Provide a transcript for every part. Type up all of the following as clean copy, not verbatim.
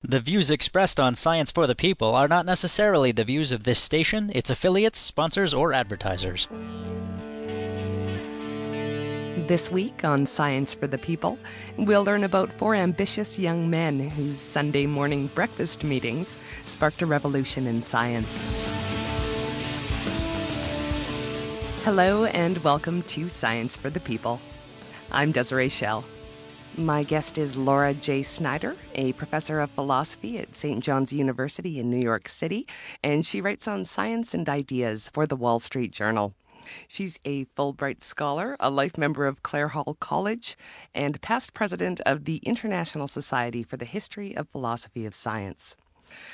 The views expressed on Science for the People are not necessarily the views of this station, its affiliates, sponsors, or advertisers. This week on Science for the People, we'll learn about four ambitious young men whose Sunday morning breakfast meetings sparked a revolution in science. Hello and welcome to Science for the People. I'm Desiree Schell. My guest is Laura J. Snyder, a professor of philosophy at St. John's University in New York City, and she writes on science and ideas for the Wall Street Journal. She's a Fulbright scholar, a life member of Clare Hall College, and past president of the International Society for the History of Philosophy of Science.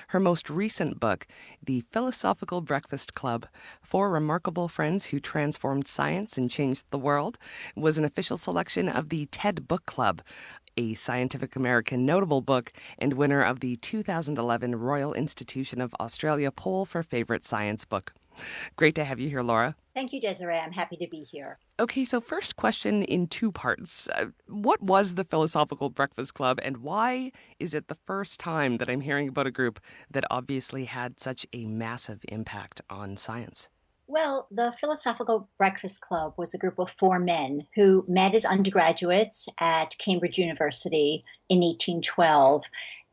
Her most recent book, The Philosophical Breakfast Club, Four Remarkable Friends Who Transformed Science and Changed the World, was an official selection of the TED Book Club, a Scientific American notable book and winner of the 2011 Royal Institution of Australia poll for favorite science book. Great to have you here, Laura. Thank you, Desiree. I'm happy to be here. Okay, so first question in two parts. What was the Philosophical Breakfast Club, and why is it the first time that I'm hearing about a group that obviously had such a massive impact on science? Well, the Philosophical Breakfast Club was a group of four men who met as undergraduates at Cambridge University in 1812,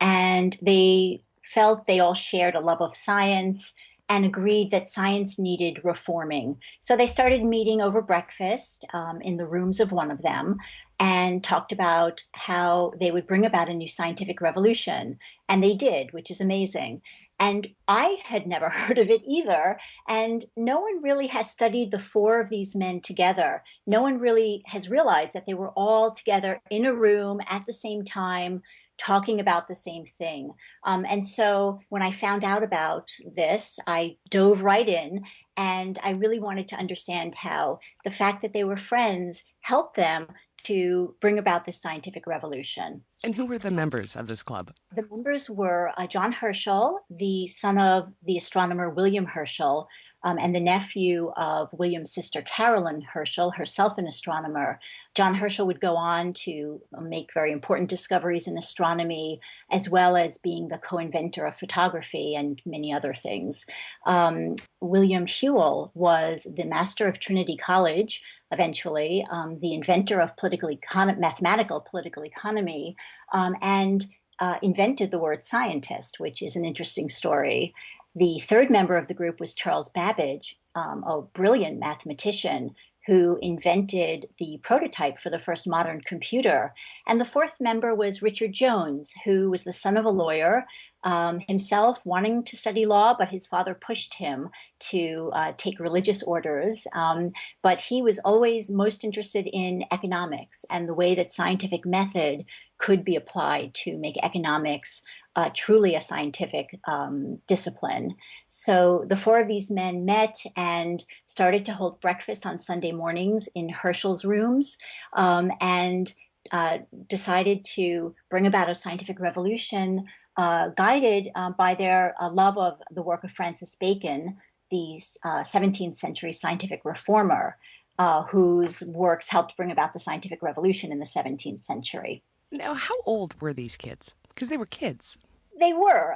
and they felt they all shared a love of science and agreed that science needed reforming. So they started meeting over breakfast in the rooms of one of them and talked about how they would bring about a new scientific revolution. And they did, which is amazing. And I had never heard of it either. And no one really has studied the four of these men together. No one really has realized that they were all together in a room at the same time, talking about the same thing. And so when I found out about this, I dove right in, and I really wanted to understand how the fact that they were friends helped them to bring about this scientific revolution. And who were the members of this club? The members were John Herschel, the son of the astronomer William Herschel, and the nephew of William's sister Carolyn Herschel, herself an astronomer. John Herschel would go on to make very important discoveries in astronomy, as well as being the co-inventor of photography and many other things. William Whewell was the master of Trinity College, eventually, the inventor of mathematical political economy, and invented the word scientist, which is an interesting story. The third member of the group was Charles Babbage, a brilliant mathematician who invented the prototype for the first modern computer. And the fourth member was Richard Jones, who was the son of a lawyer, himself wanting to study law, but his father pushed him to take religious orders. But he was always most interested in economics and the way that scientific method could be applied to make economics truly a scientific discipline. So the four of these men met and started to hold breakfast on Sunday mornings in Herschel's rooms, and decided to bring about a scientific revolution guided by their love of the work of Francis Bacon, the 17th century scientific reformer, whose works helped bring about the scientific revolution in the 17th century. Now, how old were these kids? Because they were kids. They were.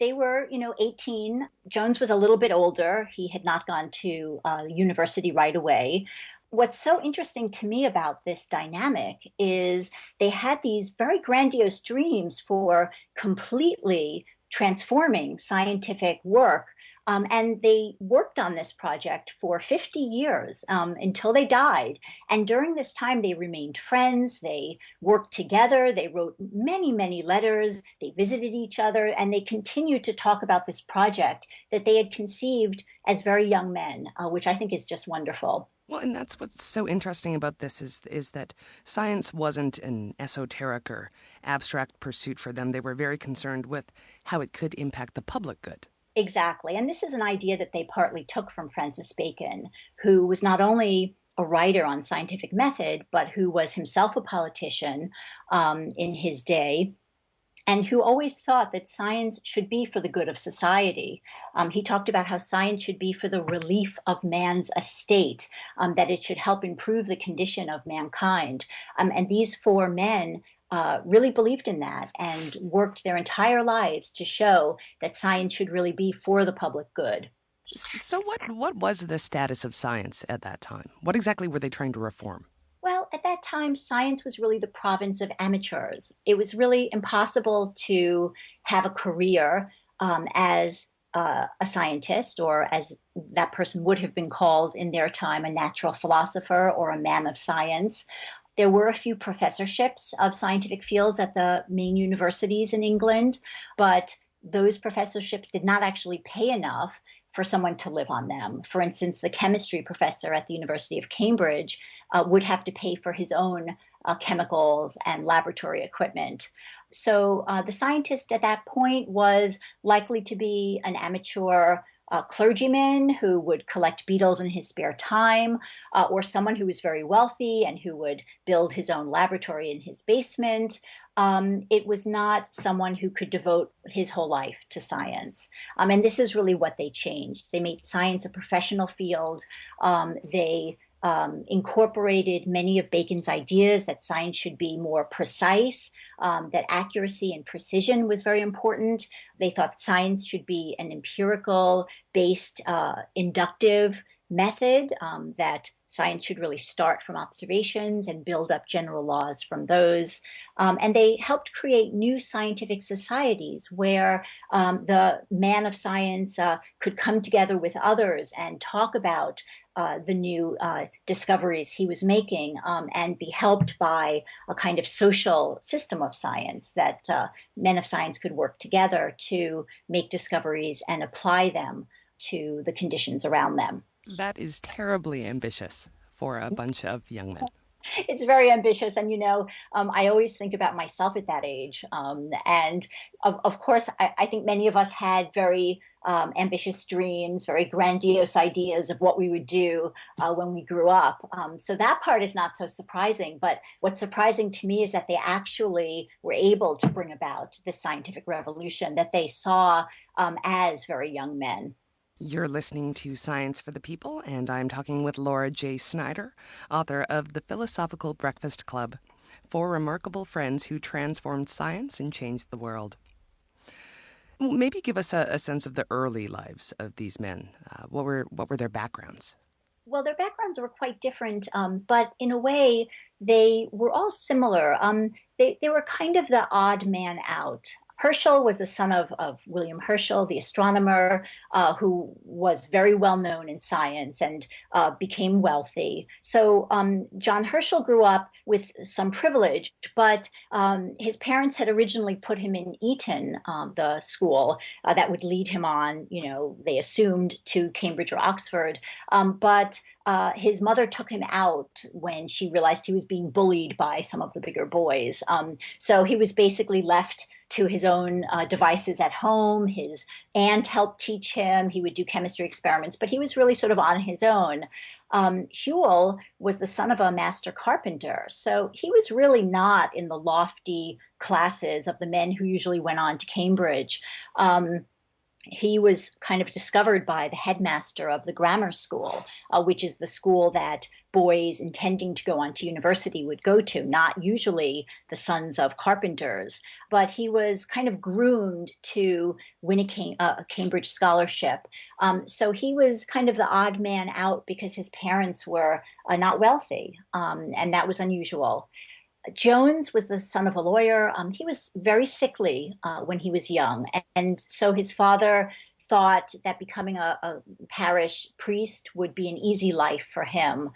They were, 18. Jones was a little bit older. He had not gone to university right away. What's so interesting to me about this dynamic is they had these very grandiose dreams for completely transforming scientific work. And they worked on this project for 50 years until they died. And during this time, they remained friends. They worked together. They wrote many, many letters. They visited each other. And they continued to talk about this project that they had conceived as very young men, which I think is just wonderful. Well, and that's what's so interesting about this is that science wasn't an esoteric or abstract pursuit for them. They were very concerned with how it could impact the public good. Exactly. And this is an idea that they partly took from Francis Bacon, who was not only a writer on scientific method, but who was himself a politician in his day, and who always thought that science should be for the good of society. He talked about how science should be for the relief of man's estate, that it should help improve the condition of mankind. And these four men really believed in that and worked their entire lives to show that science should really be for the public good. So what was the status of science at that time? What exactly were they trying to reform? Well, at that time, science was really the province of amateurs. It was really impossible to have a career as a scientist, or as that person would have been called in their time, a natural philosopher or a man of science. There were a few professorships of scientific fields at the main universities in England, but those professorships did not actually pay enough for someone to live on them. For instance, the chemistry professor at the University of Cambridge would have to pay for his own chemicals and laboratory equipment. So the scientist at that point was likely to be an amateur clergyman who would collect beetles in his spare time, or someone who was very wealthy and who would build his own laboratory in his basement. It was not someone who could devote his whole life to science. And this is really what they changed. They made science a professional field. They incorporated many of Bacon's ideas that science should be more precise, that accuracy and precision was very important. They thought science should be an empirical based, inductive method, that science should really start from observations and build up general laws from those. And they helped create new scientific societies where the man of science could come together with others and talk about the new discoveries he was making, and be helped by a kind of social system of science that men of science could work together to make discoveries and apply them to the conditions around them. That is terribly ambitious for a bunch of young men. It's very ambitious. And, I always think about myself at that age. And of course, I think many of us had very ambitious dreams, very grandiose ideas of what we would do when we grew up. So that part is not so surprising. But what's surprising to me is that they actually were able to bring about this scientific revolution that they saw as very young men. You're listening to Science for the People, and I'm talking with Laura J. Snyder, author of The Philosophical Breakfast Club, Four Remarkable Friends Who Transformed Science and Changed the World. Maybe give us a sense of the early lives of these men. What were their backgrounds? Well, their backgrounds were quite different, but in a way, they were all similar. They were kind of the odd man out. Herschel was the son of William Herschel, the astronomer, who was very well known in science and became wealthy. So John Herschel grew up with some privilege, but his parents had originally put him in Eton, the school that would lead him on, they assumed, to Cambridge or Oxford. But his mother took him out when she realized he was being bullied by some of the bigger boys. So he was basically left to his own devices at home. His aunt helped teach him. He would do chemistry experiments, but he was really sort of on his own. Whewell was the son of a master carpenter, so he was really not in the lofty classes of the men who usually went on to Cambridge. He was kind of discovered by the headmaster of the grammar school, which is the school that boys intending to go on to university would go to, not usually the sons of carpenters. But he was kind of groomed to win a Cambridge scholarship. So he was kind of the odd man out because his parents were not wealthy, and that was unusual. Jones was the son of a lawyer. He was very sickly when he was young. And so his father thought that becoming a parish priest would be an easy life for him.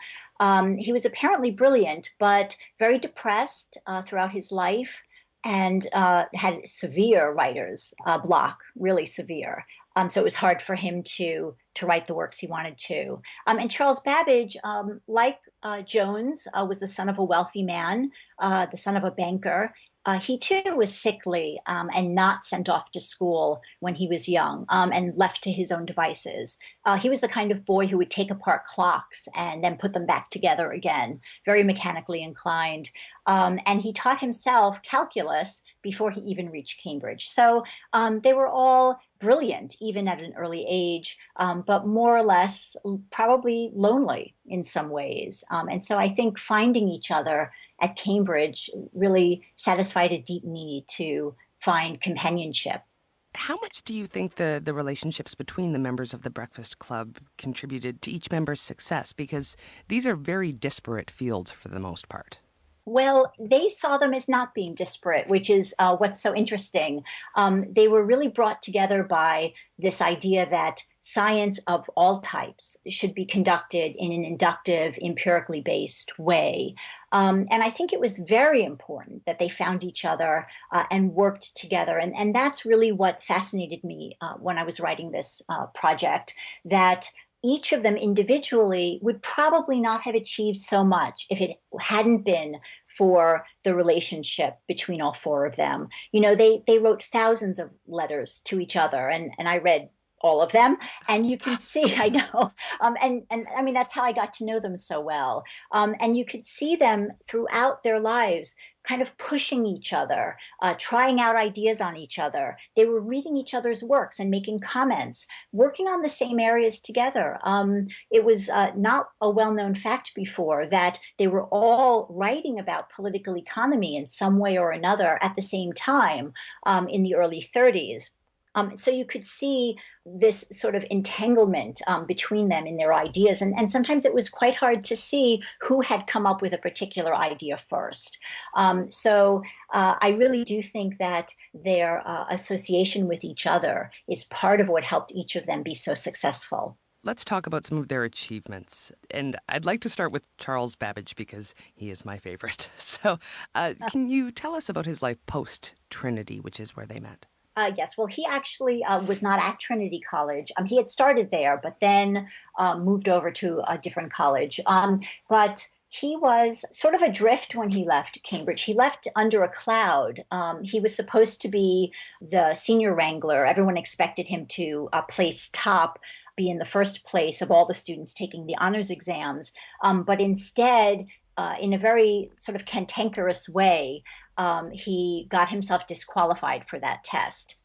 He was apparently brilliant, but very depressed throughout his life, and had severe writer's block, really severe. So it was hard for him to write the works he wanted to. And Charles Babbage, like Jones, was the son of a wealthy man, the son of a banker. He too was sickly, and not sent off to school when he was young, and left to his own devices. He was the kind of boy who would take apart clocks and then put them back together again, very mechanically inclined. And he taught himself calculus before he even reached Cambridge. So they were all brilliant, even at an early age, but more or less probably lonely in some ways. And so I think finding each other at Cambridge really satisfied a deep need to find companionship. How much do you think the relationships between the members of the Breakfast Club contributed to each member's success? Because these are very disparate fields for the most part. Well, they saw them as not being disparate, which is what's so interesting. They were really brought together by this idea that science of all types should be conducted in an inductive, empirically based way. And I think it was very important that they found each other and worked together. And that's really what fascinated me when I was writing this project, that each of them individually would probably not have achieved so much if it hadn't been for the relationship between all four of them. You know, they wrote thousands of letters to each other, and I read all of them, and you can see, I know, and I mean that's how I got to know them so well. And you could see them throughout their lives kind of pushing each other, trying out ideas on each other. They were reading each other's works and making comments, working on the same areas together. It was not a well-known fact before that they were all writing about political economy in some way or another at the same time in the early 30s. So you could see this sort of entanglement between them in their ideas. And sometimes it was quite hard to see who had come up with a particular idea first. So I really do think that their association with each other is part of what helped each of them be so successful. Let's talk about some of their achievements. And I'd like to start with Charles Babbage because he is my favorite. So can you tell us about his life post Trinity, which is where they met? Yes, well, he actually was not at Trinity College. He had started there, but then moved over to a different college. But he was sort of adrift when he left Cambridge. He left under a cloud. He was supposed to be the senior wrangler. Everyone expected him to place top, be in the first place of all the students taking the honors exams. But instead, in a very sort of cantankerous way, he got himself disqualified for that test.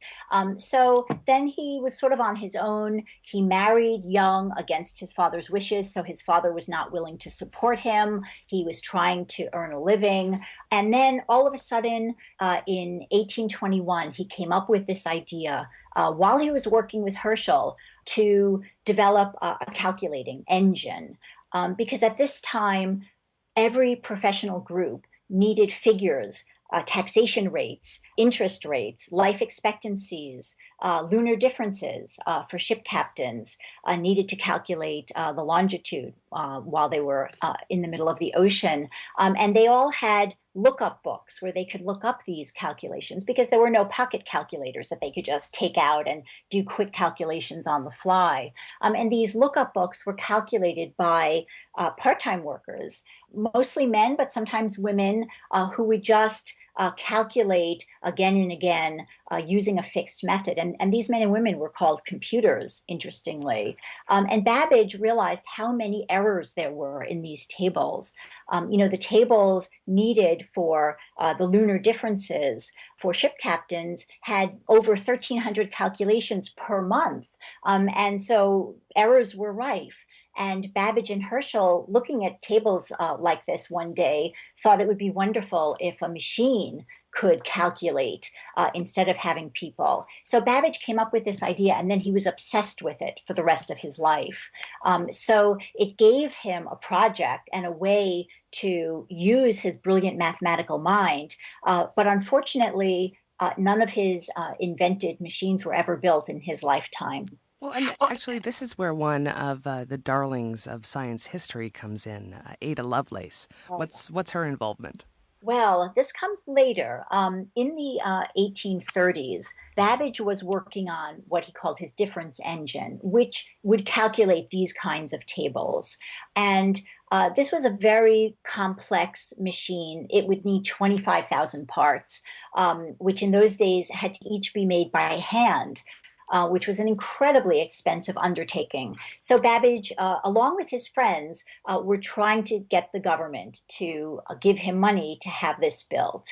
So then he was sort of on his own. He married young against his father's wishes, so his father was not willing to support him. He was trying to earn a living. And then all of a sudden, in 1821, he came up with this idea while he was working with Herschel to develop a calculating engine. Because at this time, every professional group needed figures, taxation rates, interest rates, life expectancies, lunar differences for ship captains, needed to calculate the longitude while they were in the middle of the ocean. And they all had lookup books where they could look up these calculations because there were no pocket calculators that they could just take out and do quick calculations on the fly. And these lookup books were calculated by part-time workers, mostly men, but sometimes women who would just calculate again and again using a fixed method. And these men and women were called computers, interestingly. And Babbage realized how many errors there were in these tables. The tables needed for the lunar differences for ship captains had over 1,300 calculations per month. And so errors were rife. And Babbage and Herschel, looking at tables like this one day, thought it would be wonderful if a machine could calculate instead of having people. So Babbage came up with this idea, and then he was obsessed with it for the rest of his life. So it gave him a project and a way to use his brilliant mathematical mind. But unfortunately, none of his invented machines were ever built in his lifetime. Well, and actually, this is where one of the darlings of science history comes in, Ada Lovelace. What's her involvement? Well, this comes later. In the 1830s, Babbage was working on what he called his difference engine, which would calculate these kinds of tables. And this was a very complex machine. It would need 25,000 parts, which in those days had to each be made by hand. Which was an incredibly expensive undertaking. So Babbage, along with his friends, were trying to get the government to give him money to have this built.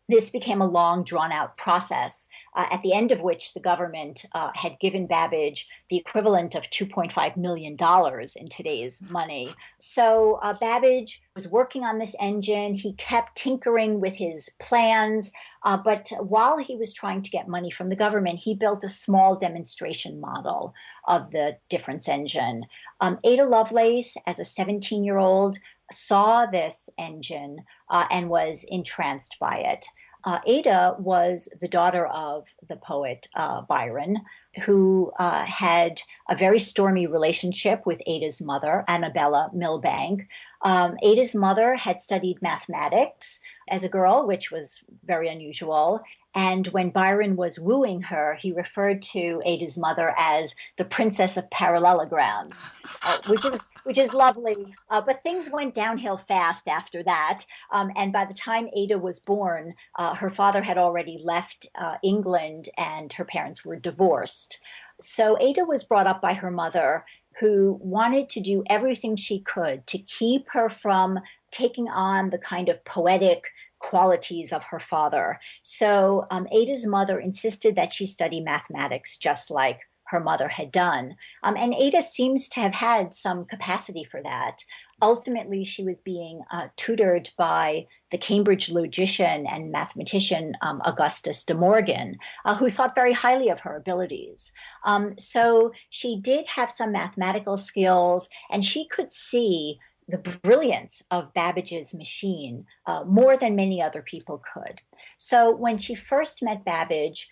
This became a long, drawn out process, at the end of which the government had given Babbage the equivalent of $2.5 million in today's money. So Babbage was working on this engine. He kept tinkering with his plans. But while he was trying to get money from the government, he built a small demonstration model of the difference engine. Ada Lovelace, as a 17-year-old, saw this engine and was entranced by it. Ada was the daughter of the poet Byron, who had a very stormy relationship with Ada's mother, Annabella Milbank. Ada's mother had studied mathematics as a girl, which was very unusual. And when Byron was wooing her, he referred to Ada's mother as the princess of parallelograms, which is lovely. But things went downhill fast after that. And by the time Ada was born, her father had already left England and her parents were divorced. So Ada was brought up by her mother, who wanted to do everything she could to keep her from taking on the kind of poetic qualities of her father. So Ada's mother insisted that she study mathematics just like her mother had done. And Ada seems to have had some capacity for that. Ultimately, she was being tutored by the Cambridge logician and mathematician Augustus de Morgan, who thought very highly of her abilities. So she did have some mathematical skills, and she could see the brilliance of Babbage's machine more than many other people could. So when she first met Babbage,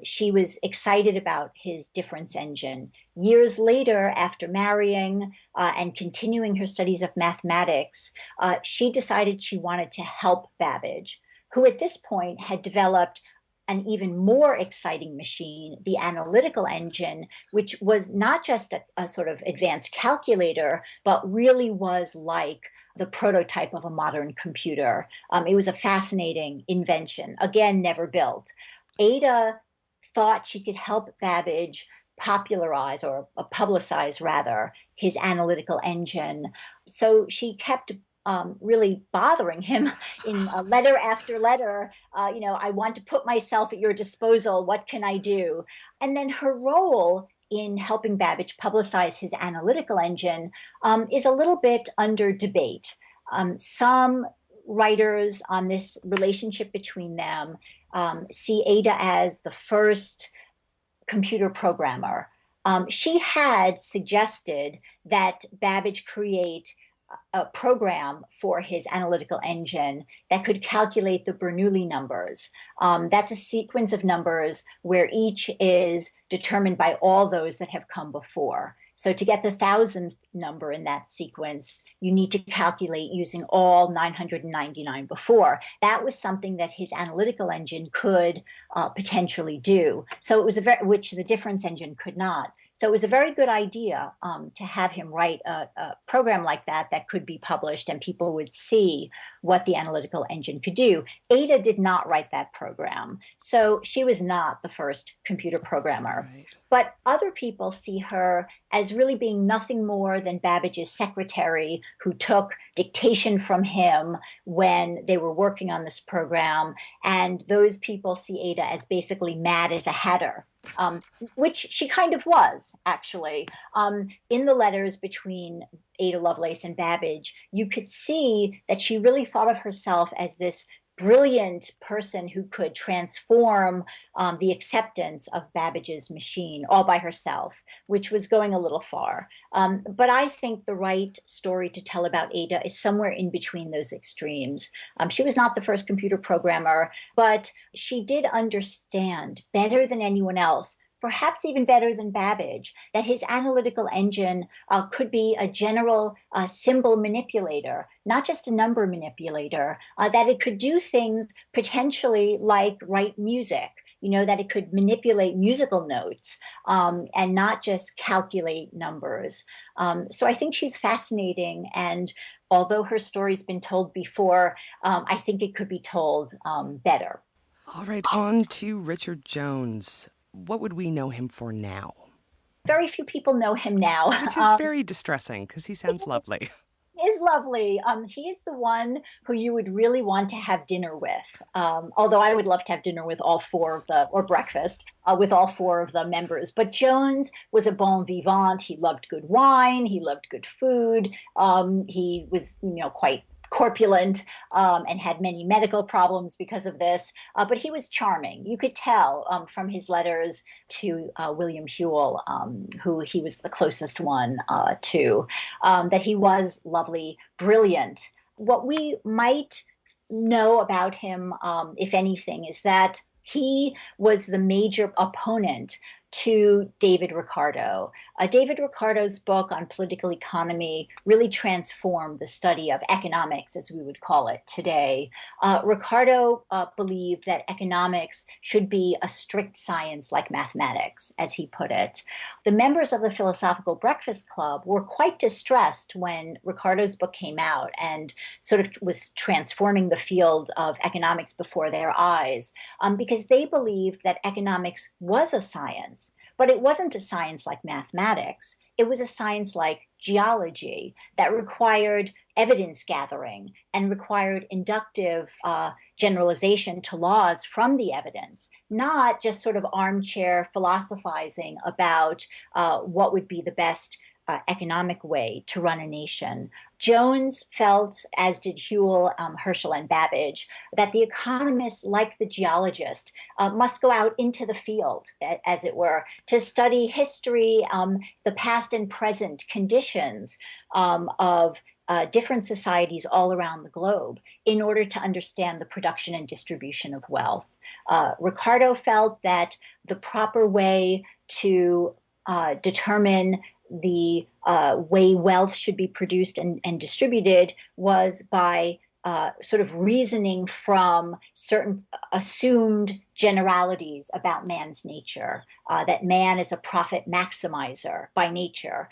she was excited about his difference engine. Years later, after marrying and continuing her studies of mathematics, she decided she wanted to help Babbage, who at this point had developed an even more exciting machine, the analytical engine, which was not just a sort of advanced calculator, but really was like the prototype of a modern computer. It was a fascinating invention, again, never built. Ada thought she could help Babbage popularize or publicize rather his analytical engine. So she kept really bothering him in letter after letter. I want to put myself at your disposal. What can I do? And then her role in helping Babbage publicize his analytical engine is a little bit under debate. Some writers on this relationship between them see Ada as the first computer programmer. She had suggested that Babbage create a program for his analytical engine that could calculate the Bernoulli numbers. That's a sequence of numbers where each is determined by all those that have come before. So to get the thousandth number in that sequence, you need to calculate using all 999 before. That was something that his analytical engine could potentially do. So it was which the difference engine could not. So it was a very good idea to have him write a program like that could be published and people would see what the analytical engine could do. Ada did not write that program, so she was not the first computer programmer. Right. But other people see her as really being nothing more than Babbage's secretary who took dictation from him when they were working on this program. And those people see Ada as basically mad as a hatter. Which she kind of was, actually. In the letters between Ada Lovelace and Babbage, you could see that she really thought of herself as this brilliant person who could transform the acceptance of Babbage's machine all by herself, which was going a little far. But I think the right story to tell about Ada is somewhere in between those extremes. She was not the first computer programmer, but she did understand better than anyone else, perhaps even better than Babbage, that his analytical engine could be a general symbol manipulator, not just a number manipulator, that it could do things potentially like write music, that it could manipulate musical notes and not just calculate numbers. So I think she's fascinating. And although her story's been told before, I think it could be told better. All right, on to Richard Jones. What would we know him for now? Very few people know him now. Which is very distressing because he sounds lovely. Is lovely. He is the one who you would really want to have dinner with. Although I would love to have dinner with all four of the, or breakfast with all four of the members. But Jones was a bon vivant. He loved good wine. He loved good food. He was, quite corpulent and had many medical problems because of this. But he was charming. You could tell from his letters to William Whewell, who he was the closest one to, that he was lovely, brilliant. What we might know about him, if anything, is that he was the major opponent to David Ricardo. David Ricardo's book on political economy really transformed the study of economics, as we would call it today. Ricardo believed that economics should be a strict science like mathematics, as he put it. The members of the Philosophical Breakfast Club were quite distressed when Ricardo's book came out and sort of was transforming the field of economics before their eyes, because they believed that economics was a science. But it wasn't a science like mathematics. It was a science like geology that required evidence gathering and required inductive generalization to laws from the evidence, not just sort of armchair philosophizing about what would be the best economic way to run a nation. Jones felt, as did Whewell, Herschel, and Babbage, that the economist, like the geologist, must go out into the field, as it were, to study history, the past and present conditions of different societies all around the globe in order to understand the production and distribution of wealth. Ricardo felt that the proper way to determine the way wealth should be produced and distributed was by sort of reasoning from certain assumed generalities about man's nature, that man is a profit maximizer by nature.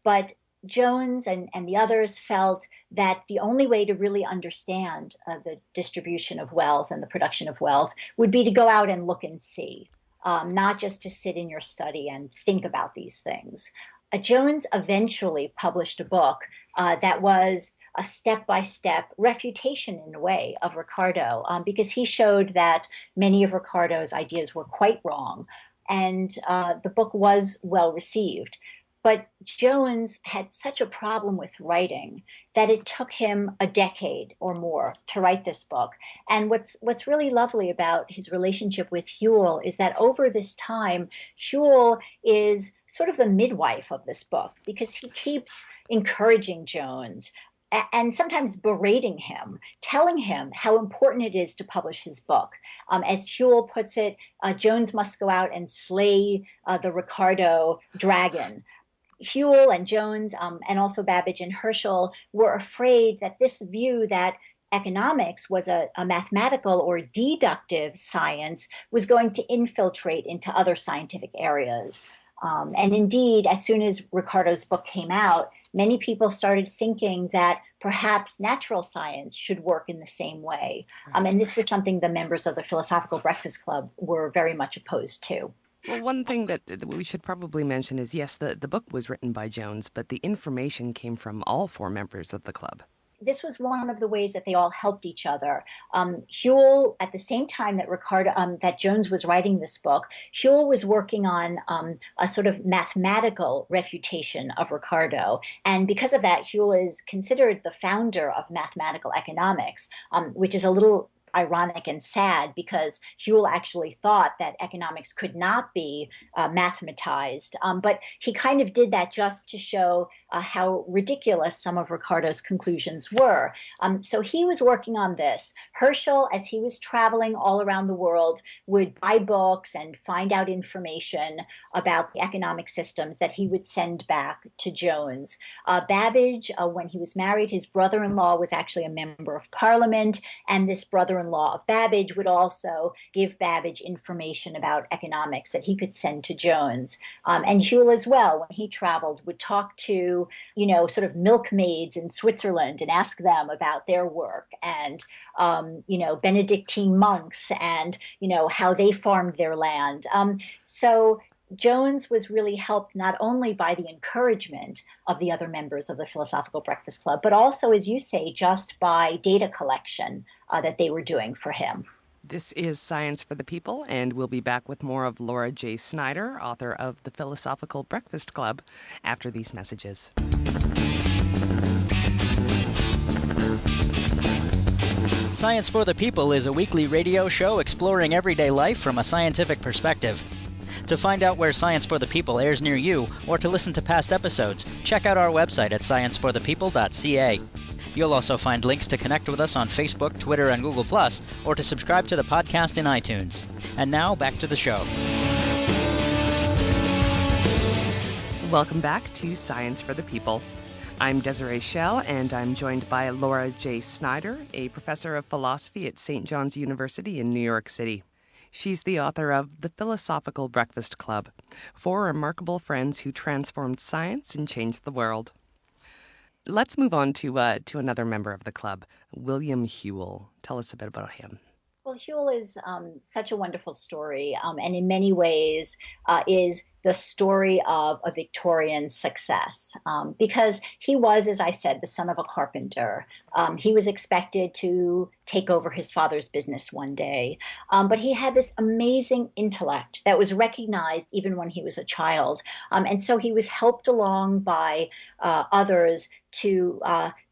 But Jones and the others felt that the only way to really understand the distribution of wealth and the production of wealth would be to go out and look and see, not just to sit in your study and think about these things. Jones eventually published a book that was a step-by-step refutation, in a way, of Ricardo, because he showed that many of Ricardo's ideas were quite wrong, and the book was well received. But Jones had such a problem with writing that it took him a decade or more to write this book. And what's really lovely about his relationship with Whewell is that over this time, Whewell is sort of the midwife of this book, because he keeps encouraging Jones and sometimes berating him, telling him how important it is to publish his book. As Whewell puts it, Jones must go out and slay the Ricardo dragon. Whewell and Jones, and also Babbage and Herschel, were afraid that this view that economics was a mathematical or deductive science was going to infiltrate into other scientific areas. And indeed, as soon as Ricardo's book came out, many people started thinking that perhaps natural science should work in the same way. And this was something the members of the Philosophical Breakfast Club were very much opposed to. Well, one thing that we should probably mention is, yes, the book was written by Jones, but the information came from all four members of the club. This was one of the ways that they all helped each other. Whewell, at the same time that that Jones was writing this book, Whewell was working on a sort of mathematical refutation of Ricardo. And because of that, Whewell is considered the founder of mathematical economics, which is a little ironic and sad, because Whewell actually thought that economics could not be mathematized. But he kind of did that just to show how ridiculous some of Ricardo's conclusions were. So he was working on this. Herschel, as he was traveling all around the world, would buy books and find out information about the economic systems that he would send back to Jones. Babbage, when he was married, his brother-in-law was actually a member of parliament, and this brother-in-law of Babbage would also give Babbage information about economics that he could send to Jones. And Whewell as well, when he traveled, would talk to, sort of milkmaids in Switzerland and ask them about their work, and, Benedictine monks and, how they farmed their land. So Jones was really helped not only by the encouragement of the other members of the Philosophical Breakfast Club, but also, as you say, just by data collection that they were doing for him. This is Science for the People, and we'll be back with more of Laura J. Snyder, author of The Philosophical Breakfast Club, after these messages. Science for the People is a weekly radio show exploring everyday life from a scientific perspective. To find out where Science for the People airs near you, or to listen to past episodes, check out our website at scienceforthepeople.ca. You'll also find links to connect with us on Facebook, Twitter, and Google+, or to subscribe to the podcast in iTunes. And now, back to the show. Welcome back to Science for the People. I'm Desiree Schell, and I'm joined by Laura J. Snyder, a professor of philosophy at St. John's University in New York City. She's the author of The Philosophical Breakfast Club, 4 remarkable friends who transformed science and changed the world. Let's move on to another member of the club, William Whewell. Tell us a bit about him. Well, Whewell is such a wonderful story, and in many ways is the story of a Victorian success, because he was, as I said, the son of a carpenter. He was expected to take over his father's business one day, but he had this amazing intellect that was recognized even when he was a child, and so he was helped along by others to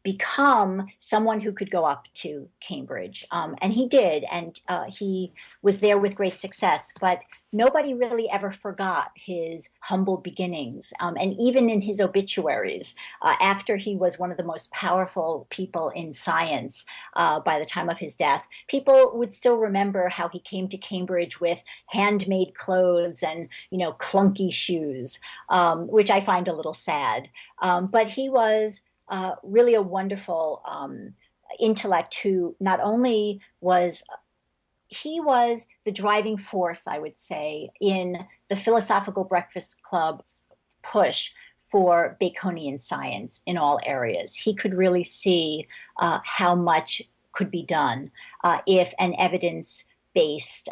become someone who could go up to Cambridge. And he did, and he was there with great success. But nobody really ever forgot his humble beginnings. And even in his obituaries, after he was one of the most powerful people in science by the time of his death, people would still remember how he came to Cambridge with handmade clothes and, clunky shoes, which I find a little sad. But he was really a wonderful intellect who not only was he was the driving force, I would say, in the Philosophical Breakfast Club's push for Baconian science in all areas. He could really see how much could be done if an evidence-based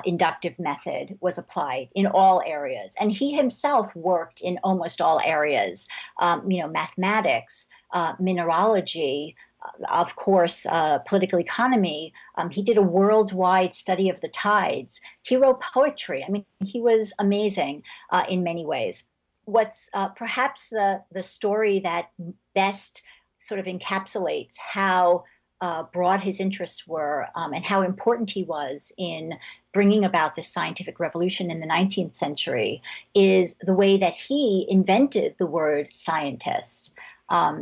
inductive method was applied in all areas. And he himself worked in almost all areas, mathematics, mineralogy, of course, political economy. He did a worldwide study of the tides. He wrote poetry. I mean, he was amazing in many ways. What's perhaps the story that best sort of encapsulates how broad his interests were and how important he was in bringing about this scientific revolution in the 19th century is the way that he invented the word scientist.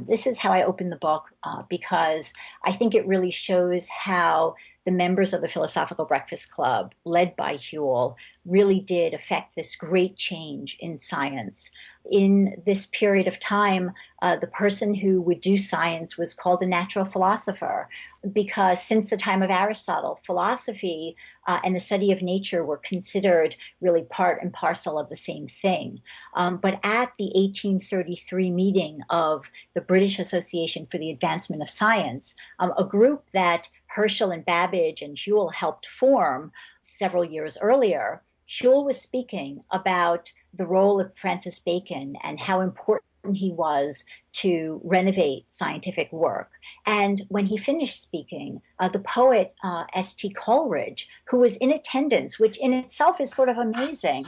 This is how I open the book because I think it really shows how the members of the Philosophical Breakfast Club, led by Whewell, really did affect this great change in science. In this period of time, the person who would do science was called a natural philosopher, because since the time of Aristotle, philosophy and the study of nature were considered really part and parcel of the same thing. But at the 1833 meeting of the British Association for the Advancement of Science, a group that Herschel and Babbage and Whewell helped form several years earlier, Whewell was speaking about the role of Francis Bacon and how important he was to renovate scientific work. And when he finished speaking, the poet S.T. Coleridge, who was in attendance, which in itself is sort of amazing,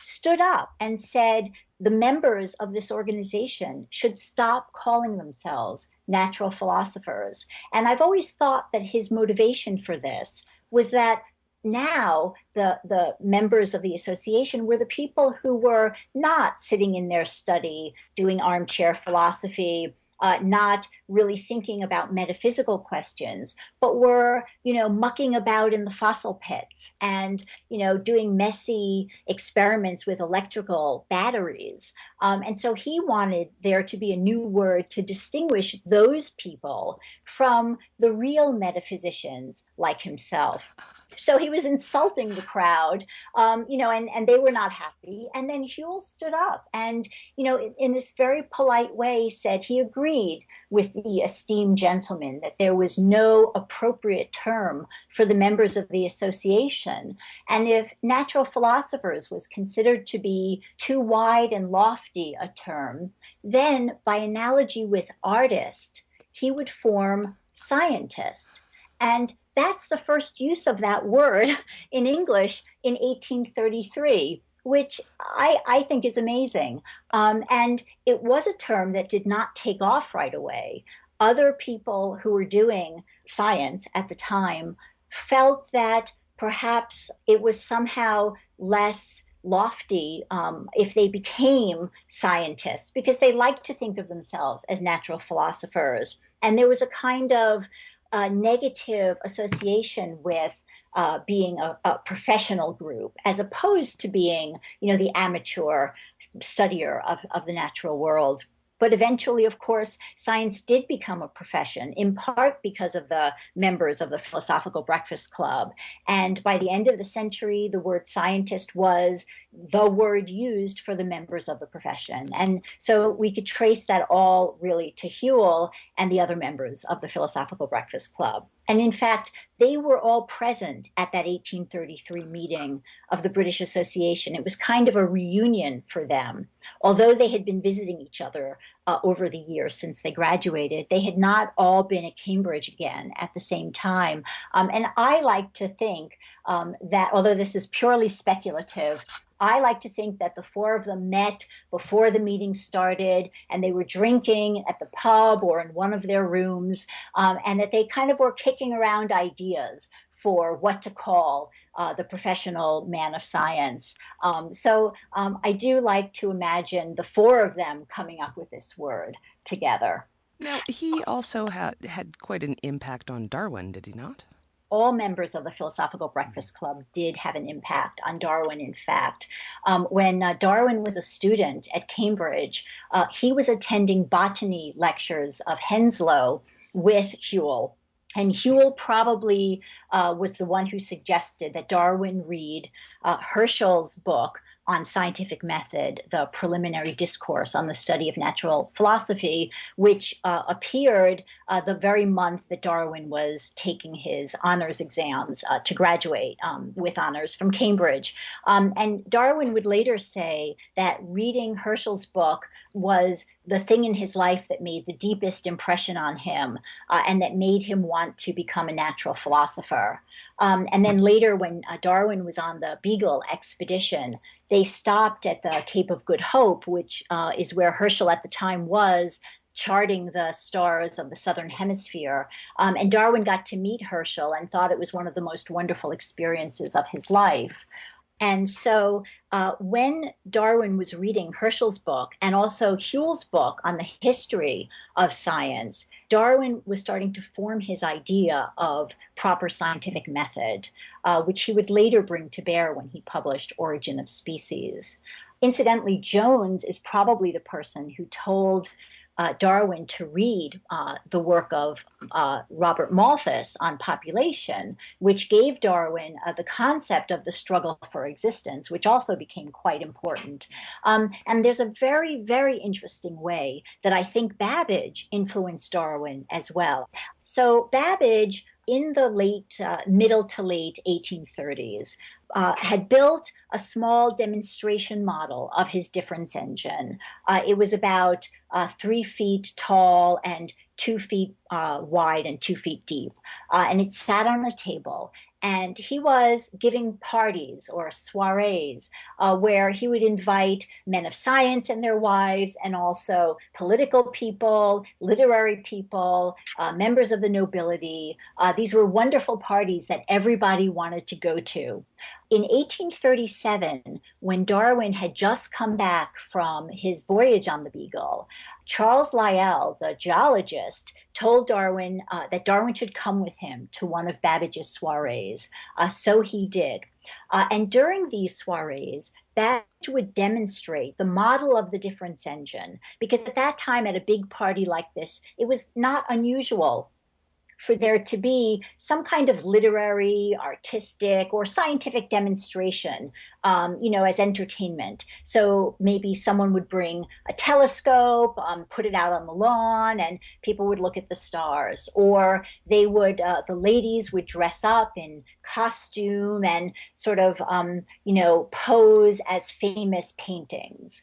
stood up and said, the members of this organization should stop calling themselves natural philosophers. And I've always thought that his motivation for this was that now the members of the association were the people who were not sitting in their study doing armchair philosophy, not really thinking about metaphysical questions, but were, mucking about in the fossil pits and, doing messy experiments with electrical batteries. And so he wanted there to be a new word to distinguish those people from the real metaphysicians like himself. So he was insulting the crowd, and they were not happy. And then Whewell stood up and, in this very polite way said he agreed with the esteemed gentleman that there was no appropriate term for the members of the association. And if natural philosophers was considered to be too wide and lofty a term, then by analogy with artist, he would form scientist. And that's the first use of that word in English in 1833, which I think is amazing. And it was a term that did not take off right away. Other people who were doing science at the time felt that perhaps it was somehow less lofty if they became scientists because they like to think of themselves as natural philosophers. And there was a kind of negative association with being a professional group as opposed to being, the amateur studier of the natural world. But eventually, of course, science did become a profession, in part because of the members of the Philosophical Breakfast Club. And by the end of the century, the word scientist was the word used for the members of the profession. And so we could trace that all really to Whewell and the other members of the Philosophical Breakfast Club. And in fact, they were all present at that 1833 meeting of the British Association. It was kind of a reunion for them. Although they had been visiting each other over the years since they graduated, they had not all been at Cambridge again at the same time. And I like to think that, although this is purely speculative, I like to think that the four of them met before the meeting started and they were drinking at the pub or in one of their rooms, and that they kind of were kicking around ideas for what to call the professional man of science. So I do like to imagine the four of them coming up with this word together. Now, he also had quite an impact on Darwin, did he not? All members of the Philosophical Breakfast Club did have an impact on Darwin, in fact. When Darwin was a student at Cambridge, he was attending botany lectures of Henslow with Whewell. And Whewell probably was the one who suggested that Darwin read Herschel's book on scientific method, the Preliminary Discourse on the Study of Natural Philosophy, which appeared the very month that Darwin was taking his honors exams to graduate with honors from Cambridge. And Darwin would later say that reading Herschel's book was the thing in his life that made the deepest impression on him and that made him want to become a natural philosopher. And then later, when Darwin was on the Beagle expedition, they stopped at the Cape of Good Hope, which is where Herschel at the time was, charting the stars of the southern hemisphere. And Darwin got to meet Herschel and thought it was one of the most wonderful experiences of his life. And so when Darwin was reading Herschel's book and also Whewell's book on the history of science, Darwin was starting to form his idea of proper scientific method, which he would later bring to bear when he published Origin of Species. Incidentally, Jones is probably the person who told Darwin to read the work of Robert Malthus on population, which gave Darwin the concept of the struggle for existence, which also became quite important. And there's a very, very interesting way that I think Babbage influenced Darwin as well. So Babbage, in the middle to late 1830s, had built a small demonstration model of his difference engine. It was about 3 feet tall and 2 feet wide and 2 feet deep. And it sat on a table. And he was giving parties or soirees where he would invite men of science and their wives, and also political people, literary people, members of the nobility. These were wonderful parties that everybody wanted to go to. In 1837, when Darwin had just come back from his voyage on the Beagle, Charles Lyell, the geologist, told Darwin that Darwin should come with him to one of Babbage's soirees. So he did. And during these soirees, Babbage would demonstrate the model of the difference engine, because at that time, at a big party like this, it was not unusual for there to be some kind of literary, artistic, or scientific demonstration, as entertainment. So maybe someone would bring a telescope, put it out on the lawn, and people would look at the stars. Or the ladies would dress up in costume and sort of, pose as famous paintings.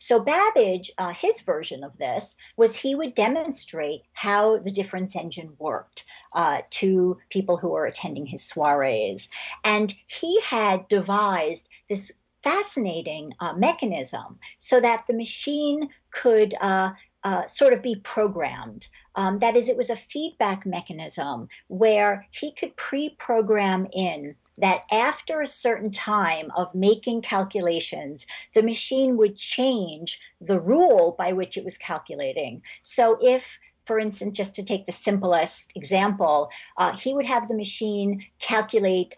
So Babbage, his version of this was he would demonstrate how the difference engine worked to people who were attending his soirees. And he had devised this fascinating mechanism so that the machine could sort of be programmed. That is, it was a feedback mechanism where he could pre-program in that after a certain time of making calculations, the machine would change the rule by which it was calculating. So if, for instance, just to take the simplest example, he would have the machine calculate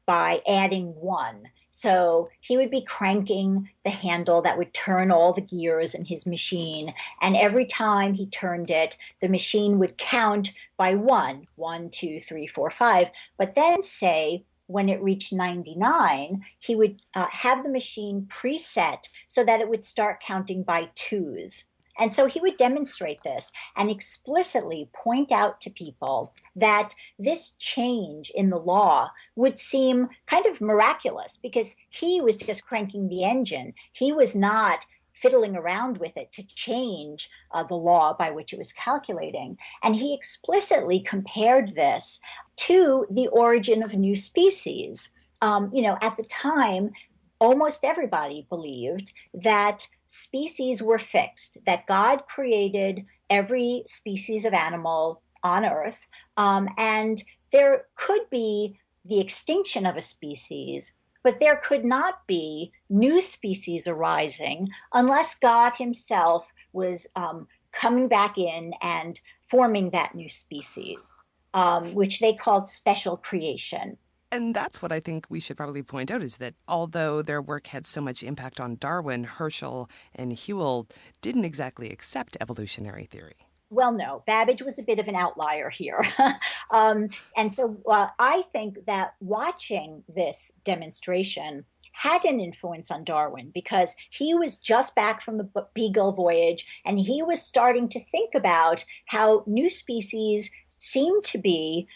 by adding one. So he would be cranking the handle that would turn all the gears in his machine. And every time he turned it, the machine would count by one, 1, 2, 3, 4, 5. But then say, when it reached 99, he would have the machine preset so that it would start counting by twos. And so he would demonstrate this and explicitly point out to people that this change in the law would seem kind of miraculous because he was just cranking the engine. He was not fiddling around with it to change the law by which it was calculating. And he explicitly compared this to the origin of new species. At the time, almost everybody believed that species were fixed, that God created every species of animal on Earth, and there could be the extinction of a species, but there could not be new species arising unless God himself was coming back in and forming that new species, which they called special creation. And that's what I think we should probably point out is that although their work had so much impact on Darwin, Herschel and Whewell didn't exactly accept evolutionary theory. Well, no, Babbage was a bit of an outlier here. And so I think that watching this demonstration had an influence on Darwin because he was just back from the Beagle voyage and he was starting to think about how new species seemed to be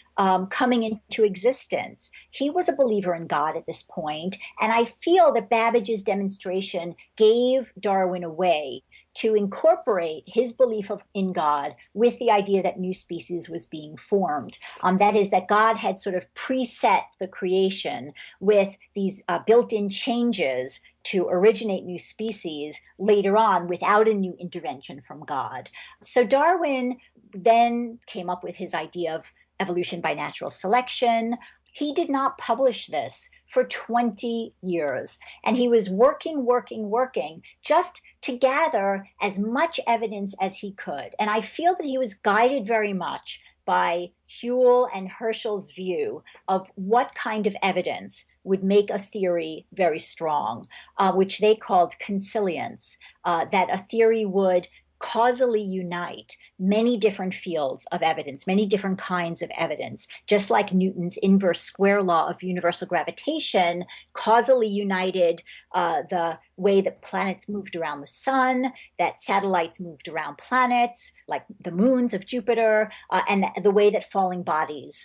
coming into existence. He was a believer in God at this point, and I feel that Babbage's demonstration gave Darwin a way to incorporate his belief in God with the idea that new species was being formed. That is, that God had sort of preset the creation with these built-in changes to originate new species later on without a new intervention from God. So Darwin then came up with his idea of evolution by natural selection. He did not publish this for 20 years. And he was working just to gather as much evidence as he could. And I feel that he was guided very much by Whewell and Herschel's view of what kind of evidence would make a theory very strong, which they called consilience, that a theory would causally unite many different fields of evidence, many different kinds of evidence, just like Newton's inverse square law of universal gravitation causally united the way that planets moved around the sun, that satellites moved around planets, like the moons of Jupiter, and the way that falling bodies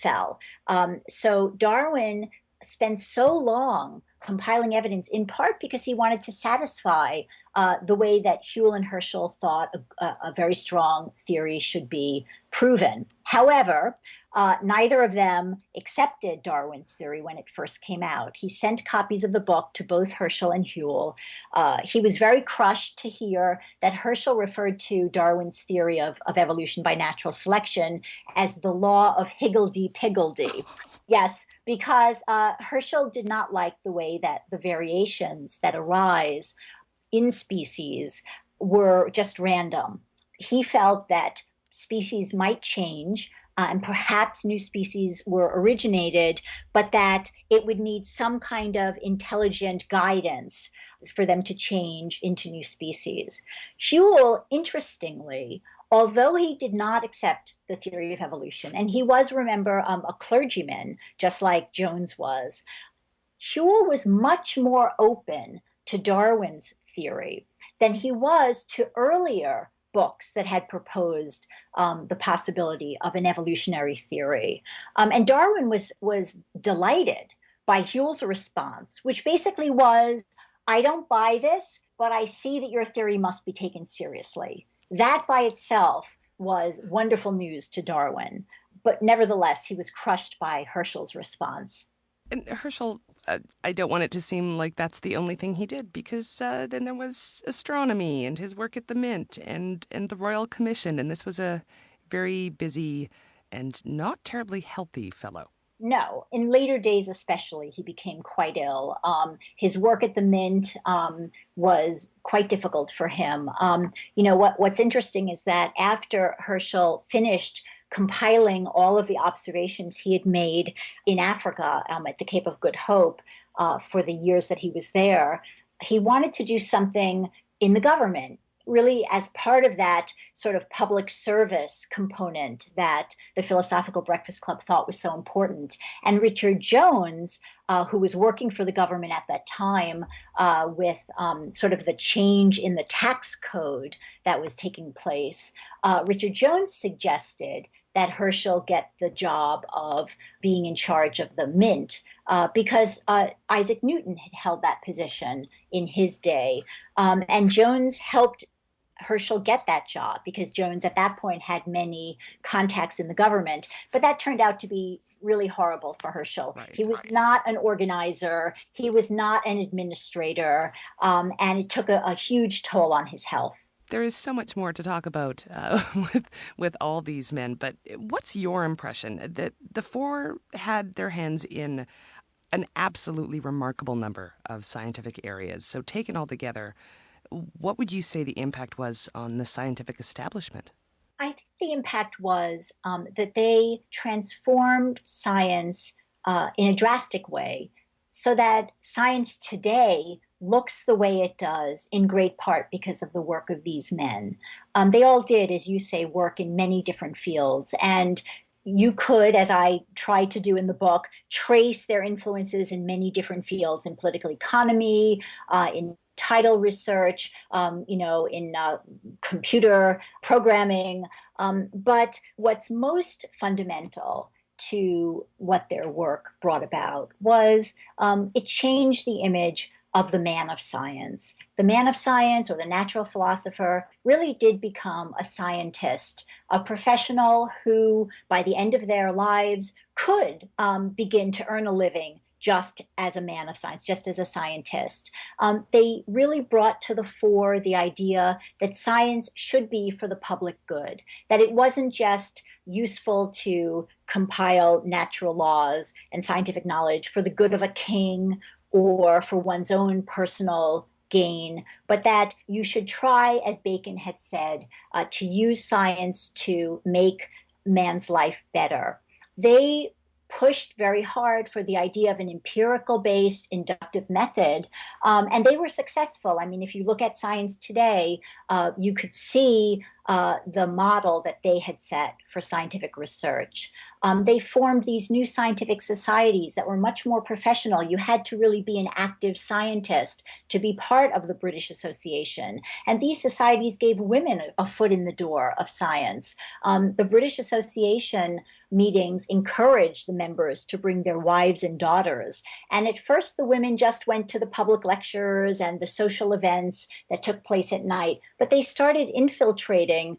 fell. So Darwin spent so long compiling evidence, in part because he wanted to satisfy the way that Whewell and Herschel thought a very strong theory should be proven. However, neither of them accepted Darwin's theory when it first came out. He sent copies of the book to both Herschel and Whewell. He was very crushed to hear that Herschel referred to Darwin's theory of evolution by natural selection as the law of higgledy-piggledy. Yes, because Herschel did not like the way that the variations that arise in species were just random. He felt that species might change and perhaps new species were originated, but that it would need some kind of intelligent guidance for them to change into new species. Whewell, interestingly, Although he did not accept the theory of evolution, and he was, remember, a clergyman, just like Jones was, Whewell was much more open to Darwin's theory than he was to earlier books that had proposed the possibility of an evolutionary theory. And Darwin was delighted by Whewell's response, which basically was, I don't buy this, but I see that your theory must be taken seriously. That by itself was wonderful news to Darwin. But nevertheless, he was crushed by Herschel's response. And Herschel, I don't want it to seem like that's the only thing he did, because then there was astronomy and his work at the Mint and the Royal Commission, and this was a very busy and not terribly healthy fellow. No, in later days especially, he became quite ill. His work at the Mint was quite difficult for him. What's interesting is that after Herschel finished compiling all of the observations he had made in Africa at the Cape of Good Hope for the years that he was there, he wanted to do something in the government, really as part of that sort of public service component that the Philosophical Breakfast Club thought was so important. And Richard Jones, who was working for the government at that time with sort of the change in the tax code that was taking place, Richard Jones suggested that Herschel get the job of being in charge of the Mint because Isaac Newton had held that position in his day. And Jones helped Herschel get that job because Jones at that point had many contacts in the government. But that turned out to be really horrible for Herschel. Right, he was not an organizer. He was not an administrator. And it took a huge toll on his health. There is so much more to talk about with all these men, but what's your impression that the four had their hands in an absolutely remarkable number of scientific areas? So taken all together, what would you say the impact was on the scientific establishment? I think the impact was that they transformed science in a drastic way so that science today looks the way it does in great part because of the work of these men. They all did, as you say, work in many different fields. And you could, as I tried to do in the book, trace their influences in many different fields in political economy, in tidal research, in computer programming. But what's most fundamental to what their work brought about was it changed the image of the man of science. The man of science or the natural philosopher really did become a scientist, a professional who, by the end of their lives, could begin to earn a living just as a man of science, just as a scientist. They really brought to the fore the idea that science should be for the public good, that it wasn't just useful to compile natural laws and scientific knowledge for the good of a king or for one's own personal gain, but that you should try, as Bacon had said, to use science to make man's life better. They pushed very hard for the idea of an empirical based inductive method, and they were successful. I mean, if you look at science today, you could see the model that they had set for scientific research. They formed these new scientific societies that were much more professional. You had to really be an active scientist to be part of the British Association. And these societies gave women a foot in the door of science. The British Association meetings encouraged the members to bring their wives and daughters. And at first, the women just went to the public lectures and the social events that took place at night, but they started infiltrating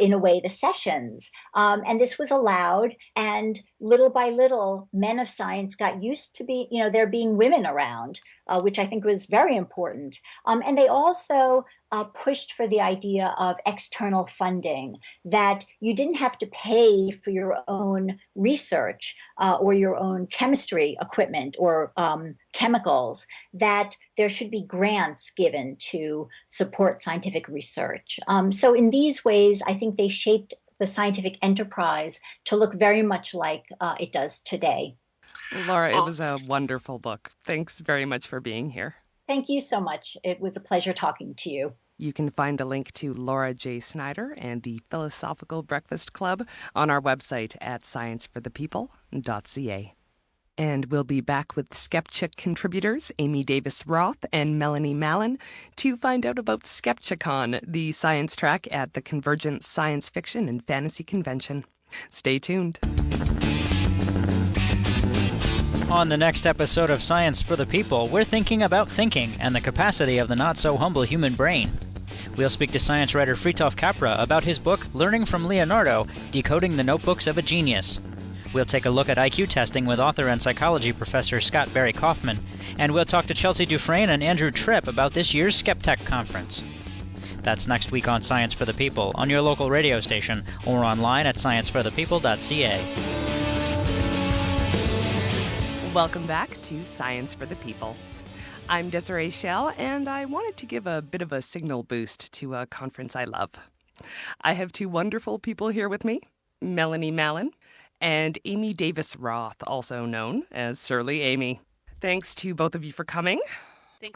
in a way, the sessions. And this was allowed. And little by little, men of science got used to there being women around, which I think was very important. And they also pushed for the idea of external funding, that you didn't have to pay for your own research or your own chemistry equipment or chemicals, that there should be grants given to support scientific research. So in these ways, I think they shaped the scientific enterprise to look very much like it does today. Laura, it was a wonderful book. Thanks very much for being here. Thank you so much. It was a pleasure talking to you. You can find a link to Laura J. Snyder and the Philosophical Breakfast Club on our website at scienceforthepeople.ca. And we'll be back with Skepchick contributors Amy Davis Roth and Melanie Mallon to find out about Skepchicon, the science track at the CONvergence Science Fiction and Fantasy Convention. Stay tuned. On the next episode of Science for the People, we're thinking about thinking and the capacity of the not-so-humble human brain. We'll speak to science writer Fritjof Capra about his book, Learning from Leonardo, Decoding the Notebooks of a Genius. We'll take a look at IQ testing with author and psychology professor Scott Barry Kaufman, and we'll talk to Chelsea Dufresne and Andrew Tripp about this year's Skeptech conference. That's next week on Science for the People, on your local radio station, or online at scienceforthepeople.ca. Welcome back to Science for the People. I'm Desiree Schell, and I wanted to give a bit of a signal boost to a conference I love. I have two wonderful people here with me, Melanie Mallon and Amy Davis Roth, also known as Surly Amy. Thanks to both of you for coming.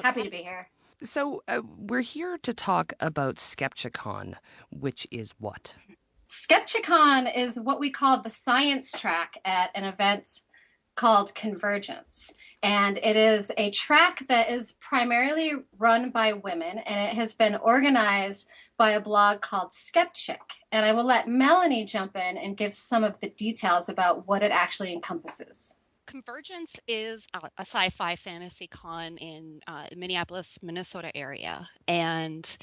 Happy to be here. So we're here to talk about Skepchicon, which is what? Skepchicon is what we call the science track at an event called CONvergence. And it is a track that is primarily run by women, and it has been organized by a blog called Skepchick. And I will let Melanie jump in and give some of the details about what it actually encompasses. CONvergence is a sci-fi fantasy con in Minneapolis, Minnesota area. And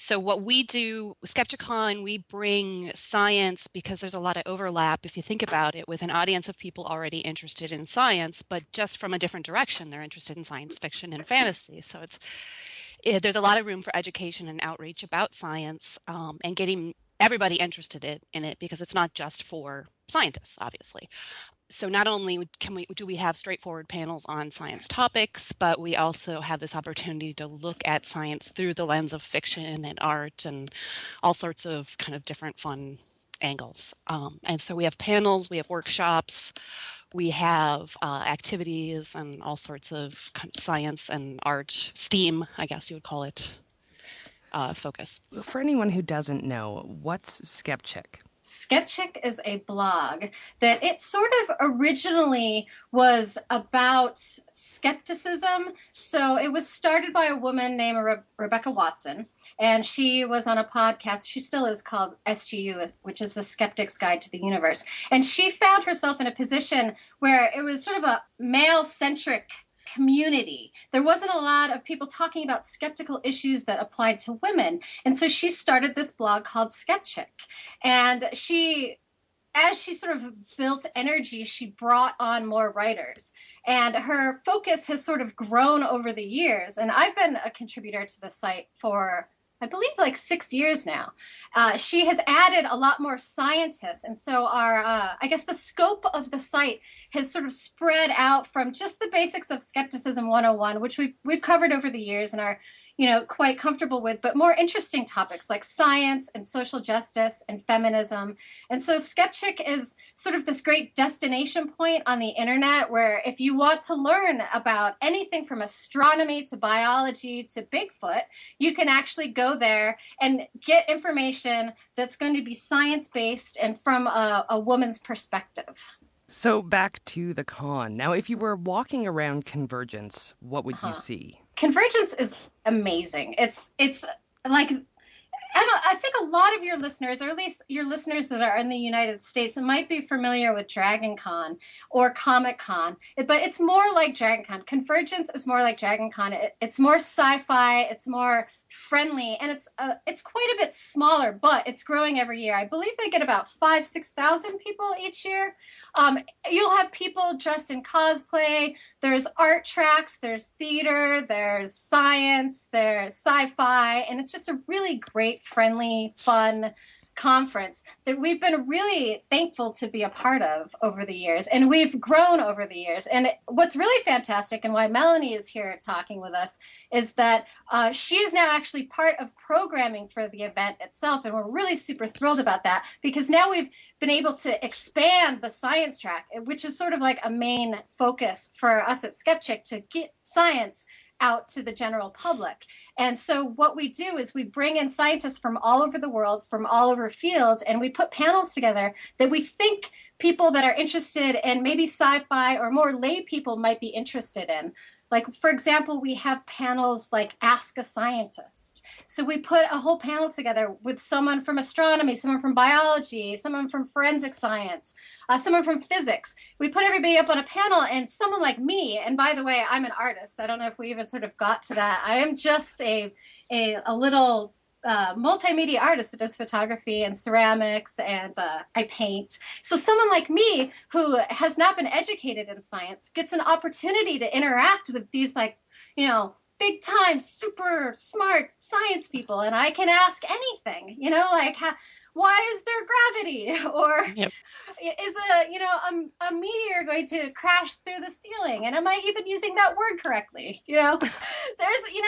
so what we do with Skepchicon, we bring science because there's a lot of overlap, if you think about it, with an audience of people already interested in science, but just from a different direction. They're interested in science fiction and fantasy. So there's a lot of room for education and outreach about science, and getting everybody interested in it, because it's not just for scientists, obviously. So not only do we have straightforward panels on science topics, but we also have this opportunity to look at science through the lens of fiction and art and all sorts of kind of different fun angles. And so we have panels, we have workshops, we have activities and all sorts of kind of science and art, STEAM, I guess you would call it, focus. For anyone who doesn't know, what's Skepchick? Skepchick is a blog that it sort of originally was about skepticism. So it was started by a woman named Rebecca Watson, and she was on a podcast. She still is, called SGU, which is the Skeptic's Guide to the Universe. And she found herself in a position where it was sort of a male-centric community. There wasn't a lot of people talking about skeptical issues that applied to women. And so she started this blog called Skepchick. And as she sort of built energy, she brought on more writers. And her focus has sort of grown over the years. And I've been a contributor to the site for, I believe, like 6 years now. She has added a lot more scientists. And so I guess the scope of the site has sort of spread out from just the basics of Skepticism 101, which we've covered over the years and are, quite comfortable with, but more interesting topics like science and social justice and feminism. And so Skepchick is sort of this great destination point on the internet where if you want to learn about anything from astronomy to biology to Bigfoot, you can actually go there and get information that's going to be science-based and from a woman's perspective. So back to the con. Now, if you were walking around CONvergence, what would you see? CONvergence is amazing. It's like, I think a lot of your listeners, or at least your listeners that are in the United States, might be familiar with Dragon Con or Comic Con, but it's more like Dragon Con. CONvergence is more like Dragon Con. It's more sci-fi, it's more friendly, and it's quite a bit smaller, but it's growing every year. I believe they get about 5,000-6,000 people each year. You'll have people dressed in cosplay. There's art tracks, there's theater, there's science, there's sci-fi, and it's just a really great, friendly, fun conference that we've been really thankful to be a part of over the years, and we've grown over the years. And what's really fantastic, and why Melanie is here talking with us, is that she is now actually part of programming for the event itself, and we're really super thrilled about that, because now we've been able to expand the science track, which is sort of like a main focus for us at Skepchick, to get science out to the general public. And so what we do is we bring in scientists from all over the world, from all over fields, and we put panels together that we think people that are interested in maybe sci-fi or more lay people might be interested in. Like, for example, we have panels like Ask a Scientist. So we put a whole panel together with someone from astronomy, someone from biology, someone from forensic science, someone from physics. We put everybody up on a panel, and someone like me, and by the way, I'm an artist. I don't know if we even sort of got to that. I am just a little multimedia artist that does photography and ceramics, and I paint. So someone like me who has not been educated in science gets an opportunity to interact with these, like, big time, super smart science people. And I can ask anything, like, why is there gravity? Or Yep. is a meteor going to crash through the ceiling? And am I even using that word correctly? There's,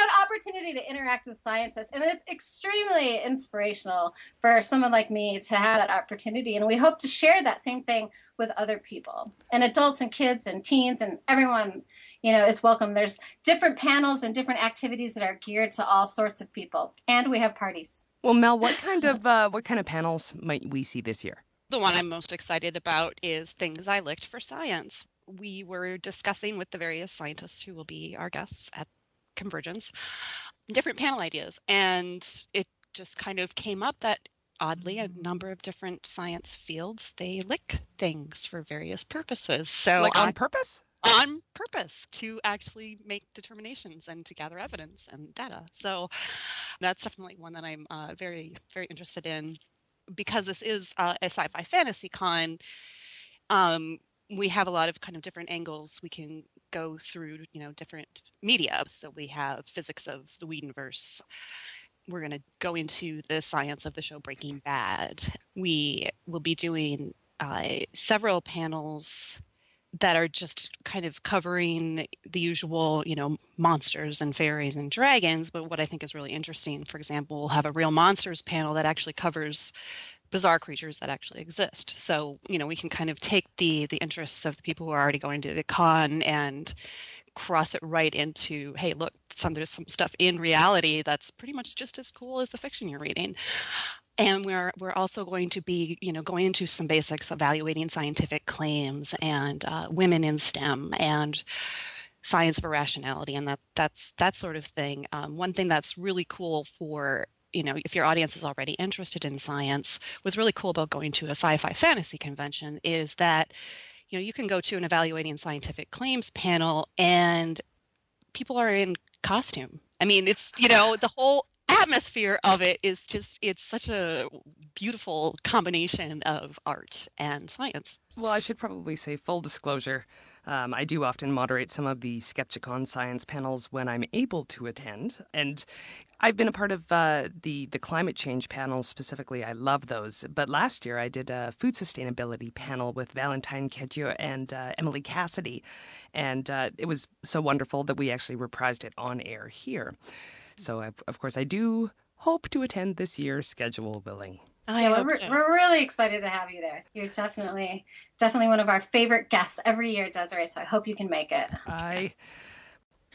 an opportunity to interact with scientists. And it's extremely inspirational for someone like me to have that opportunity. And we hope to share that same thing with other people, and adults and kids and teens, and everyone, is welcome. There's different panels and different activities that are geared to all sorts of people. And we have parties. Well, Mel, what kind of panels might we see this year? The one I'm most excited about is Things I Licked for Science. We were discussing with the various scientists who will be our guests at CONvergence different panel ideas, and it just kind of came up that oddly a number of different science fields, they lick things for various purposes. So like on purpose? On purpose, to actually make determinations and to gather evidence and data. So that's definitely one that I'm very, very interested in, because this is a sci-fi fantasy con. We have a lot of kind of different angles we can go through, different media. So we have physics of the Whedonverse. We're going to go into the science of the show Breaking Bad. We will be doing several panels that are just kind of covering the usual, monsters and fairies and dragons. But what I think is really interesting, for example, we'll have a real monsters panel that actually covers bizarre creatures that actually exist. So, we can kind of take the interests of the people who are already going to the con and cross it right into, hey, look, there's some stuff in reality that's pretty much just as cool as the fiction you're reading. And we're also going to be, going into some basics, evaluating scientific claims and women in STEM and science for rationality, and that sort of thing. One thing that's really cool for, if your audience is already interested in science, what's really cool about going to a sci-fi fantasy convention is that, you can go to an evaluating scientific claims panel and people are in costume. I mean, it's, the whole atmosphere of it is just, it's such a beautiful combination of art and science. Well, I should probably say, full disclosure, I do often moderate some of the Skepchick science panels when I'm able to attend, and I've been a part of the climate change panels specifically. I love those. But last year I did a food sustainability panel with Valentine Kedjo and Emily Cassidy, and it was so wonderful that we actually reprised it on air here. So, of course, I do hope to attend this year, schedule willing. We're really excited to have you there. You're definitely one of our favorite guests every year, Desiree, so I hope you can make it. I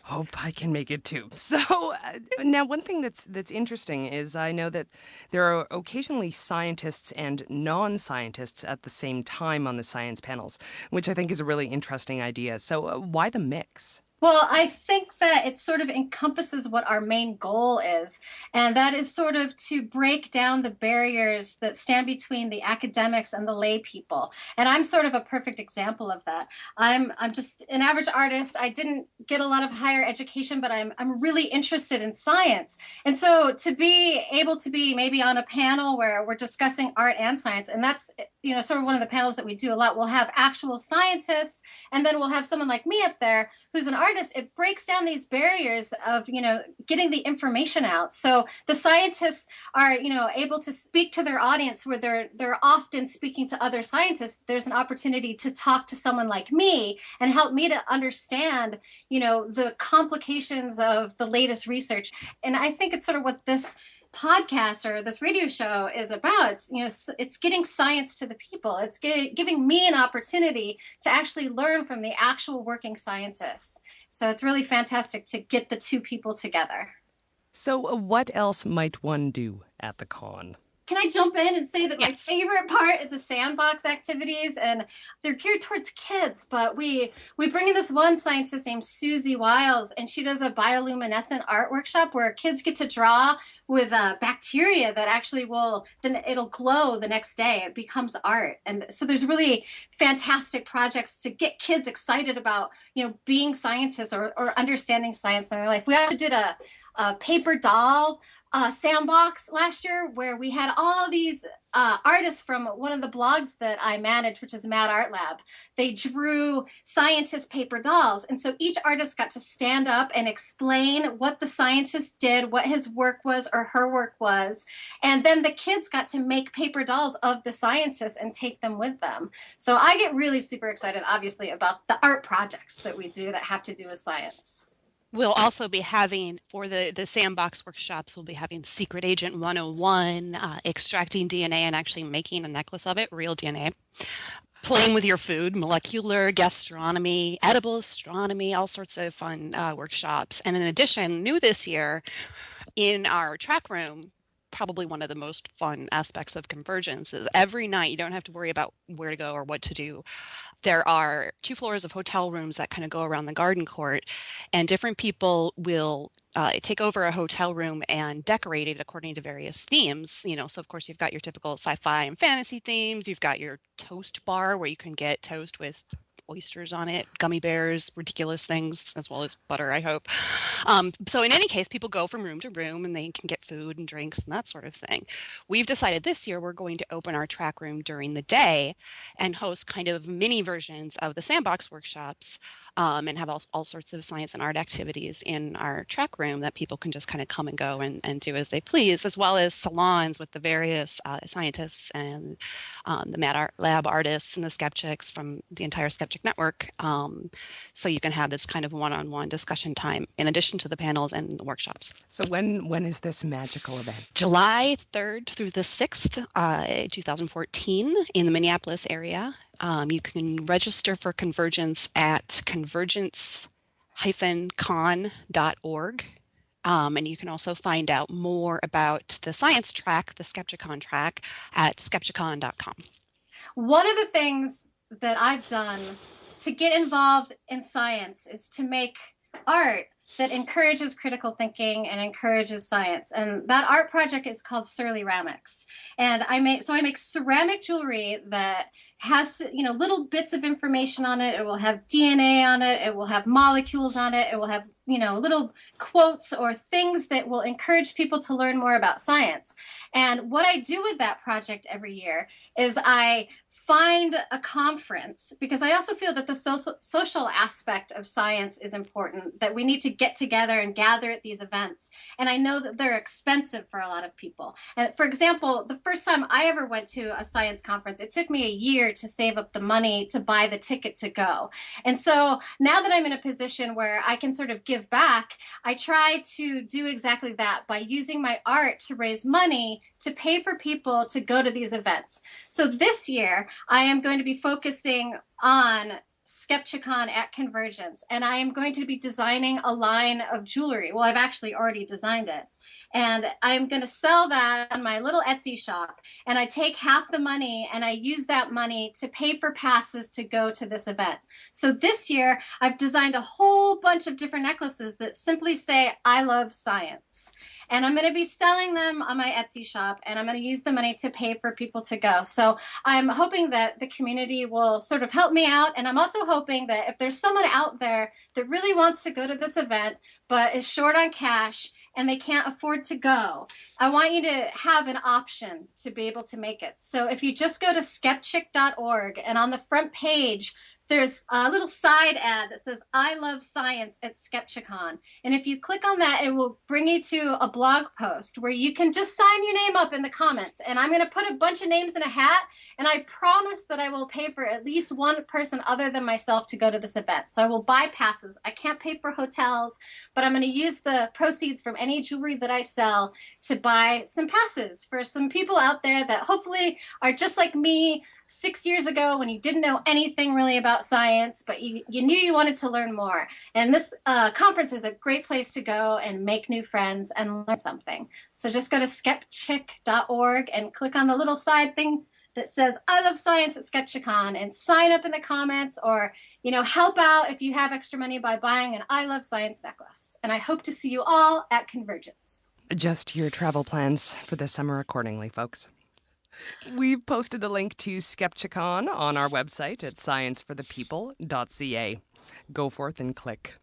hope I can make it too. So now one thing that's interesting is I know that there are occasionally scientists and non-scientists at the same time on the science panels, which I think is a really interesting idea. So why the mix? Well, I think that it sort of encompasses what our main goal is, and that is sort of to break down the barriers that stand between the academics and the lay people. And I'm sort of a perfect example of that. I'm just an average artist. I didn't get a lot of higher education, but I'm really interested in science. And so to be able to be maybe on a panel where we're discussing art and science, and that's sort of one of the panels that we do a lot. We'll have actual scientists, and then we'll have someone like me up there who's an artist. It breaks down these barriers of, getting the information out. So the scientists are, able to speak to their audience where they're often speaking to other scientists. There's an opportunity to talk to someone like me and help me to understand, the complications of the latest research. And I think it's sort of what this podcast or this radio show is about. It's getting science to the people. It's giving me an opportunity to actually learn from the actual working scientists. So it's really fantastic to get the two people together. So what else might one do at the con? Can I jump in and say that Yes. my favorite part is the sandbox activities, and they're geared towards kids, but we bring in this one scientist named Susie Wiles, and she does a bioluminescent art workshop where kids get to draw with bacteria that actually then it'll glow the next day. It becomes art. And so there's really fantastic projects to get kids excited about, being scientists or understanding science in their life. We also did a paper doll sandbox last year where we had all these artists from one of the blogs that I manage, which is Mad Art Lab. They drew scientist paper dolls. And so each artist got to stand up and explain what the scientist did, what his work was or her work was. And then the kids got to make paper dolls of the scientists and take them with them. So I get really super excited, obviously, about the art projects that we do that have to do with science. We'll also be having, for the sandbox workshops, we'll be having Secret Agent 101, extracting DNA and actually making a necklace of it, real DNA, playing with your food, molecular gastronomy, edible astronomy, all sorts of fun workshops. And in addition, new this year, in our track room, probably one of the most fun aspects of CONvergence is every night you don't have to worry about where to go or what to do. There are 2 floors of hotel rooms that kind of go around the garden court, and different people will take over a hotel room and decorate it according to various themes. So of course you've got your typical sci-fi and fantasy themes. You've got your toast bar where you can get toast with oysters on it, gummy bears, ridiculous things, as well as butter, I hope. So in any case, people go from room to room and they can get food and drinks and that sort of thing. We've decided this year we're going to open our track room during the day and host kind of mini versions of the sandbox workshops, and have all sorts of science and art activities in our track room that people can just kind of come and go and do as they please, as well as salons with the various scientists and the Mad Art Lab artists and the Skepchicks from the entire Skepchick network. So you can have this kind of one-on-one discussion time in addition to the panels and the workshops. So when is this magical event? July 3rd through the 6th, 2014 in the Minneapolis area. You can register for CONvergence at convergence-con.org. And you can also find out more about the science track, the Skepchicon track, at skepchicon.com. One of the things that I've done to get involved in science is to make art that encourages critical thinking and encourages science. And that art project is called Surly-ramics. And I make ceramic jewelry that has, little bits of information on it. It will have DNA on it. It will have molecules on it. It will have, little quotes or things that will encourage people to learn more about science. And what I do with that project every year is I find a conference, because I also feel that the social aspect of science is important, that we need to get together and gather at these events. And I know that they're expensive for a lot of people. And for example, the first time I ever went to a science conference, it took me a year to save up the money to buy the ticket to go. And so now that I'm in a position where I can sort of give back, I try to do exactly that by using my art to raise money to pay for people to go to these events. So this year, I am going to be focusing on Skepchicon at CONvergence, and I am going to be designing a line of jewelry. Well, I've actually already designed it. And I'm going to sell that on my little Etsy shop. And I take half the money and I use that money to pay for passes to go to this event. So this year, I've designed a whole bunch of different necklaces that simply say, "I love science." And I'm going to be selling them on my Etsy shop, and I'm going to use the money to pay for people to go. So I'm hoping that the community will sort of help me out. And I'm also hoping that if there's someone out there that really wants to go to this event, but is short on cash and they can't afford to go, I want you to have an option to be able to make it. So if you just go to skepchick.org, and on the front page, there's a little side ad that says, "I love science at Skepchicon." And if you click on that, it will bring you to a blog post where you can just sign your name up in the comments. And I'm going to put a bunch of names in a hat, and I promise that I will pay for at least one person other than myself to go to this event. So I will buy passes. I can't pay for hotels, but I'm going to use the proceeds from any jewelry that I sell to buy some passes for some people out there that hopefully are just like me 6 years ago when you didn't know anything really about about science, but you knew you wanted to learn more. And this conference is a great place to go and make new friends and learn something. So just go to skepchick.org and click on the little side thing that says, I love science at Skepchicon, and sign up in the comments, or, help out if you have extra money by buying an I Love Science necklace. And I hope to see you all at CONvergence. Adjust your travel plans for the summer accordingly, folks. We've posted a link to Skepchicon on our website at scienceforthepeople.ca. Go forth and click.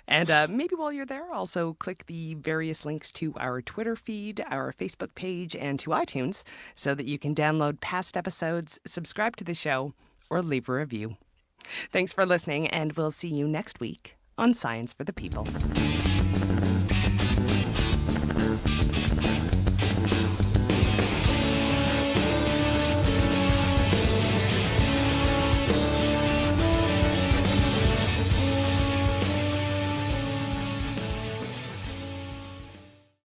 And maybe while you're there, also click the various links to our Twitter feed, our Facebook page, and to iTunes so that you can download past episodes, subscribe to the show, or leave a review. Thanks for listening, and we'll see you next week on Science for the People.